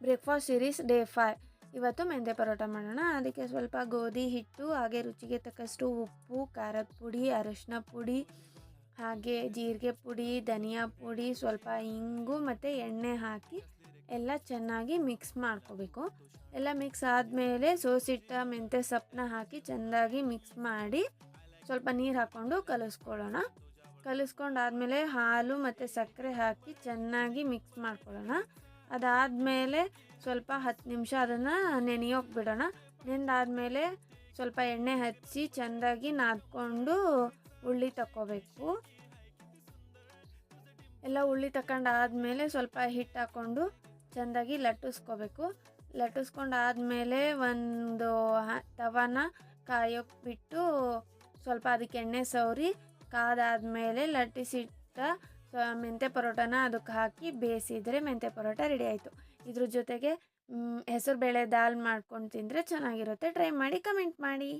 Breakfast series day 5. ಇವತ್ತು ಮೆಂತ್ಯ ಪರೋಟ ಮಾಡೋಣ. ಅದಕ್ಕೆ ಸ್ವಲ್ಪ ಗೋಧಿ ಹಿಟ್ಟು, ಹಾಗೆ ರುಚಿಗೆ ತಕ್ಕಷ್ಟು ಉಪ್ಪು, ಖಾರದ ಪುಡಿ, ಅರಿಶಿನ ಪುಡಿ, ಹಾಗೆ ಜೀರಿಗೆ ಪುಡಿ, ಧನಿಯಾ ಪುಡಿ, ಸ್ವಲ್ಪ ಇಂಗು ಮತ್ತು ಎಣ್ಣೆ ಹಾಕಿ ಎಲ್ಲ ಚೆನ್ನಾಗಿ ಮಿಕ್ಸ್ ಮಾಡ್ಕೋಬೇಕು. ಎಲ್ಲ ಮಿಕ್ಸ್ ಆದಮೇಲೆ ಸೋಸಿಟ್ಟ ಮೆಂತ್ಯ ಸೊಪ್ಪನ್ನ ಹಾಕಿ ಚೆಂದಾಗಿ ಮಿಕ್ಸ್ ಮಾಡಿ ಸ್ವಲ್ಪ ನೀರು ಹಾಕ್ಕೊಂಡು ಕಲಿಸ್ಕೊಂಡಾದ್ಮೇಲೆ ಹಾಲು ಮತ್ತು ಸಕ್ಕರೆ ಹಾಕಿ ಚೆನ್ನಾಗಿ ಮಿಕ್ಸ್ ಮಾಡ್ಕೊಳ್ಳೋಣ. ಅದಾದಮೇಲೆ ಸ್ವಲ್ಪ 10 ನಿಮಿಷ ಅದನ್ನು ನೆನೆಯೋಕೆ ಬಿಡೋಣ. ನೆಂದಾದಮೇಲೆ ಸ್ವಲ್ಪ ಎಣ್ಣೆ ಹಚ್ಚಿ ಚೆಂದಾಗಿ ನಾದ್ಕೊಂಡು ಉಳ್ಳಿ ತಕ್ಕೋಬೇಕು. ಎಲ್ಲ ಉಳ್ಳಿ ತಗೊಂಡಾದ್ಮೇಲೆ ಸ್ವಲ್ಪ ಹಿಟ್ಟು ಹಾಕ್ಕೊಂಡು ಚೆಂದಾಗಿ ಲಟ್ಟಿಸ್ಕೊಂಡಾದ್ಮೇಲೆ ಒಂದು ತವಾನ ಕಾಯೋಕೆ ಬಿಟ್ಟು ಸ್ವಲ್ಪ ಅದಕ್ಕೆ ಎಣ್ಣೆ ಸವರಿ ಕಾದಾದ್ಮೇಲೆ ಲಟ್ಟಿಸಿಟ್ಟ ಮೆಂತ್ಯ ಪರೋಟನ ಅದಕ್ಕೆ ಹಾಕಿ ಬೇಯಿಸಿದರೆ ಮೆಂತ್ಯ ಪರೋಟ ರೆಡಿ ಆಯಿತು. ಇದ್ರ ಜೊತೆಗೆ ಹೆಸರು ಬೇಳೆ ದಾಲ್ ಮಾಡ್ಕೊಂಡು ತಿಂದರೆ ಚೆನ್ನಾಗಿರುತ್ತೆ. ಟ್ರೈ ಮಾಡಿ, ಕಮೆಂಟ್ ಮಾಡಿ.